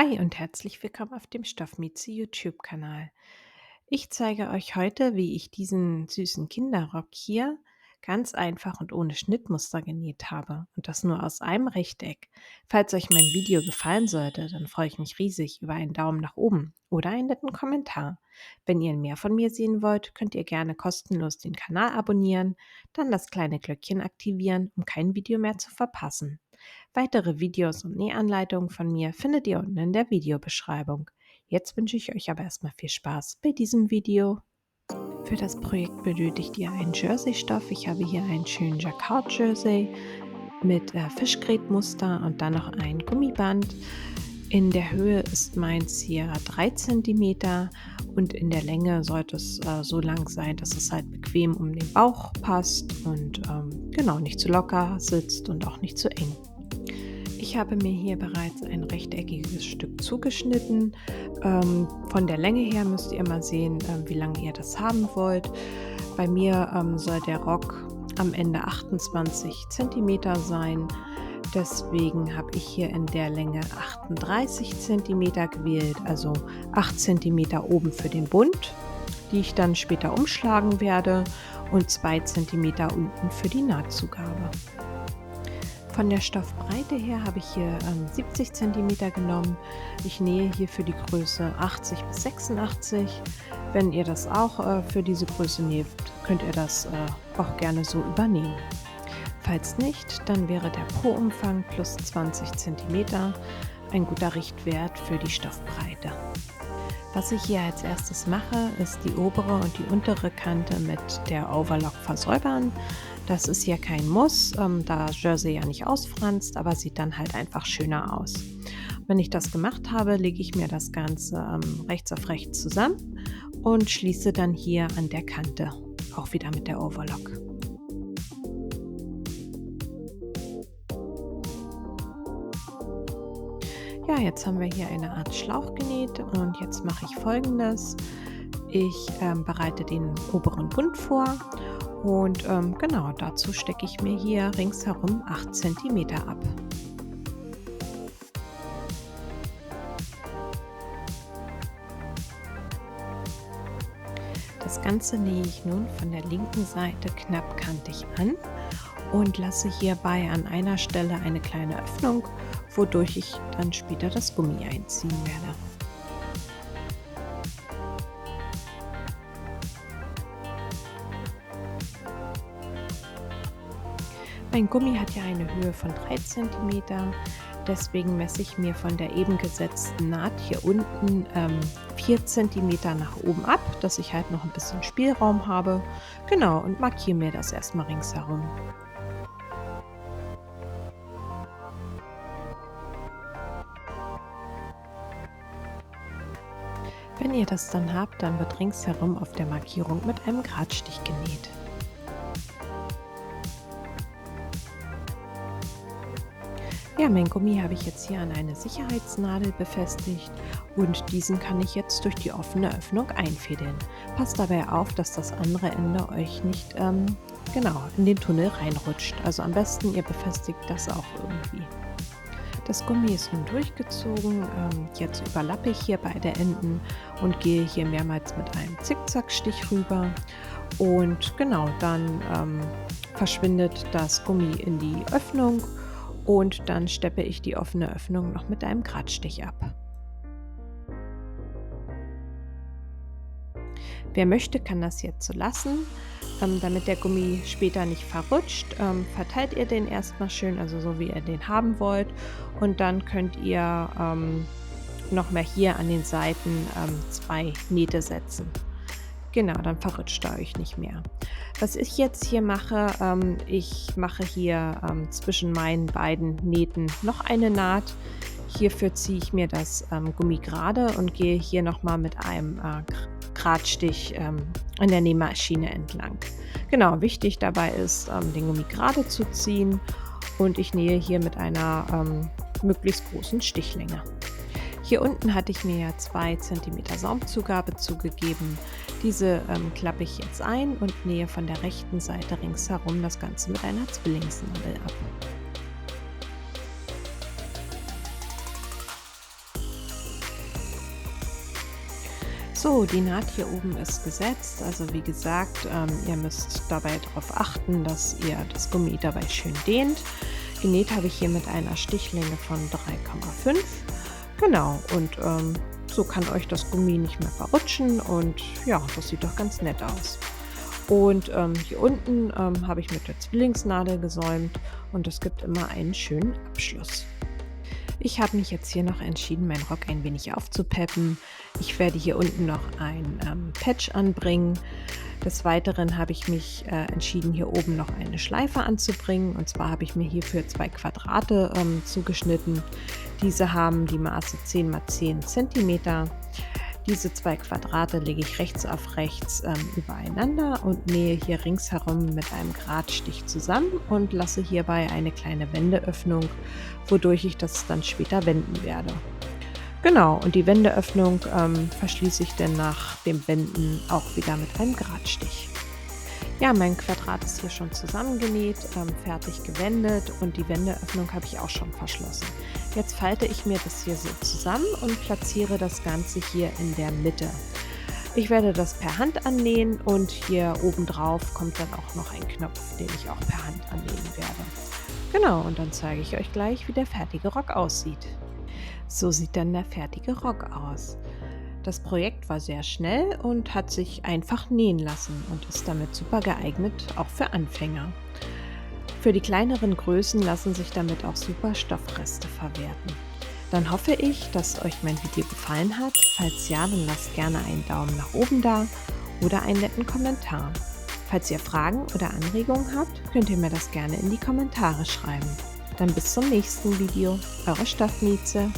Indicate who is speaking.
Speaker 1: Hi und herzlich willkommen auf dem Stoffmieze YouTube-Kanal. Ich zeige euch heute, wie ich diesen süßen Kinderrock hier ganz einfach und ohne Schnittmuster genäht habe und das nur aus einem Rechteck. Falls euch mein Video gefallen sollte, dann freue ich mich riesig über einen Daumen nach oben oder einen netten Kommentar. Wenn ihr mehr von mir sehen wollt, könnt ihr gerne kostenlos den Kanal abonnieren, dann das kleine Glöckchen aktivieren, um kein Video mehr zu verpassen. Weitere Videos und Nähanleitungen von mir findet ihr unten in der Videobeschreibung. Jetzt wünsche ich euch aber erstmal viel Spaß bei diesem Video. Für das Projekt benötigt ihr einen Jersey-Stoff. Ich habe hier einen schönen Jacquard-Jersey mit Fischgrätmuster und dann noch ein Gummiband. In der Höhe ist meins hier 3 Zentimeter und in der Länge sollte es so lang sein, dass es halt bequem um den Bauch passt und genau nicht zu locker sitzt und auch nicht zu eng. Ich habe mir hier bereits ein rechteckiges Stück zugeschnitten. Von der Länge her müsst ihr mal sehen, wie lange ihr das haben wollt. Bei mir soll der Rock am Ende 28 Zentimeter sein. Deswegen habe ich hier in der Länge 38 Zentimeter gewählt, also 8 Zentimeter oben für den Bund, die ich dann später umschlagen werde, und 2 Zentimeter unten für die Nahtzugabe. Von der Stoffbreite her habe ich hier 70 Zentimeter genommen. Ich nähe hier für die Größe 80 bis 86. Wenn ihr das auch für diese Größe näht, könnt ihr das auch gerne so übernehmen. Falls nicht, dann wäre der Po-Umfang plus 20 Zentimeter ein guter Richtwert für die Stoffbreite. Was ich hier als erstes mache, ist die obere und die untere Kante mit der Overlock versäubern. Das ist hier kein Muss, da Jersey ja nicht ausfranst, aber sieht dann halt einfach schöner aus. Wenn ich das gemacht habe, lege ich mir das Ganze rechts auf rechts zusammen und schließe dann hier an der Kante, auch wieder mit der Overlock. Ja, jetzt haben wir hier eine Art Schlauch genäht und jetzt mache ich Folgendes. Ich bereite den oberen Bund vor und genau dazu stecke ich mir hier ringsherum 8 cm ab. Das Ganze nähe ich nun von der linken Seite knappkantig an und lasse hierbei an einer Stelle eine kleine Öffnung, wodurch ich dann später das Gummi einziehen werde. Mein Gummi hat ja eine Höhe von 3 cm, deswegen messe ich mir von der eben gesetzten Naht hier unten 4 cm nach oben ab, dass ich halt noch ein bisschen Spielraum habe. Genau, und markiere mir das erstmal ringsherum. Wenn ihr das dann habt, dann wird ringsherum auf der Markierung mit einem Gradstich genäht. Ja, mein Gummi habe ich jetzt hier an eine Sicherheitsnadel befestigt und diesen kann ich jetzt durch die offene Öffnung einfädeln. Passt dabei auf, dass das andere Ende euch nicht genau in den Tunnel reinrutscht. Also am besten ihr befestigt das auch irgendwie. Das Gummi ist nun durchgezogen. Jetzt überlappe ich hier beide Enden und gehe hier mehrmals mit einem Zickzackstich rüber. Und genau, dann verschwindet das Gummi in die Öffnung und dann steppe ich die offene Öffnung noch mit einem Gradstich ab. Wer möchte, kann das jetzt so lassen. Damit der Gummi später nicht verrutscht, verteilt ihr den erstmal schön, also so wie ihr den haben wollt. Und dann könnt ihr noch mal hier an den Seiten 2 Nähte setzen. Genau, dann verrutscht er euch nicht mehr. Was ich jetzt hier mache, ich mache hier zwischen meinen beiden Nähten noch eine Naht. Hierfür ziehe ich mir das Gummi gerade und gehe hier nochmal mit einem Gradstich an der Nähmaschine entlang. Genau, wichtig dabei ist, den Gummi gerade zu ziehen und ich nähe hier mit einer möglichst großen Stichlänge. Hier unten hatte ich mir ja 2 cm Saumzugabe zugegeben. Diese klappe ich jetzt ein und nähe von der rechten Seite ringsherum das Ganze mit einer Zwillingsnadel ab. So, die Naht hier oben ist gesetzt. Also wie gesagt, ihr müsst dabei darauf achten, dass ihr das Gummi dabei schön dehnt. Genäht habe ich hier mit einer Stichlänge von 3,5. Genau, und so kann euch das Gummi nicht mehr verrutschen und ja, das sieht doch ganz nett aus. Und hier unten habe ich mit der Zwillingsnadel gesäumt und es gibt immer einen schönen Abschluss. Ich habe mich jetzt hier noch entschieden, meinen Rock ein wenig aufzupeppen. Ich werde hier unten noch ein Patch anbringen. Des Weiteren habe ich mich entschieden, hier oben noch eine Schleife anzubringen. Und zwar habe ich mir hierfür 2 Quadrate zugeschnitten. Diese haben die Maße 10 x 10 Zentimeter. Diese 2 Quadrate lege ich rechts auf rechts übereinander und nähe hier ringsherum mit einem Gradstich zusammen und lasse hierbei eine kleine Wendeöffnung, wodurch ich das dann später wenden werde. Genau, und die Wendeöffnung verschließe ich dann nach dem Wenden auch wieder mit einem Gradstich. Ja, mein Quadrat ist hier schon zusammengenäht, fertig gewendet und die Wendeöffnung habe ich auch schon verschlossen. Jetzt falte ich mir das hier so zusammen und platziere das Ganze hier in der Mitte. Ich werde das per Hand annähen und hier oben drauf kommt dann auch noch ein Knopf, den ich auch per Hand annähen werde. Genau, und dann zeige ich euch gleich, wie der fertige Rock aussieht. So sieht dann der fertige Rock aus. Das Projekt war sehr schnell und hat sich einfach nähen lassen und ist damit super geeignet, auch für Anfänger. Für die kleineren Größen lassen sich damit auch super Stoffreste verwerten. Dann hoffe ich, dass euch mein Video gefallen hat. Falls ja, dann lasst gerne einen Daumen nach oben da oder einen netten Kommentar. Falls ihr Fragen oder Anregungen habt, könnt ihr mir das gerne in die Kommentare schreiben. Dann bis zum nächsten Video. Eure Stoffmieze.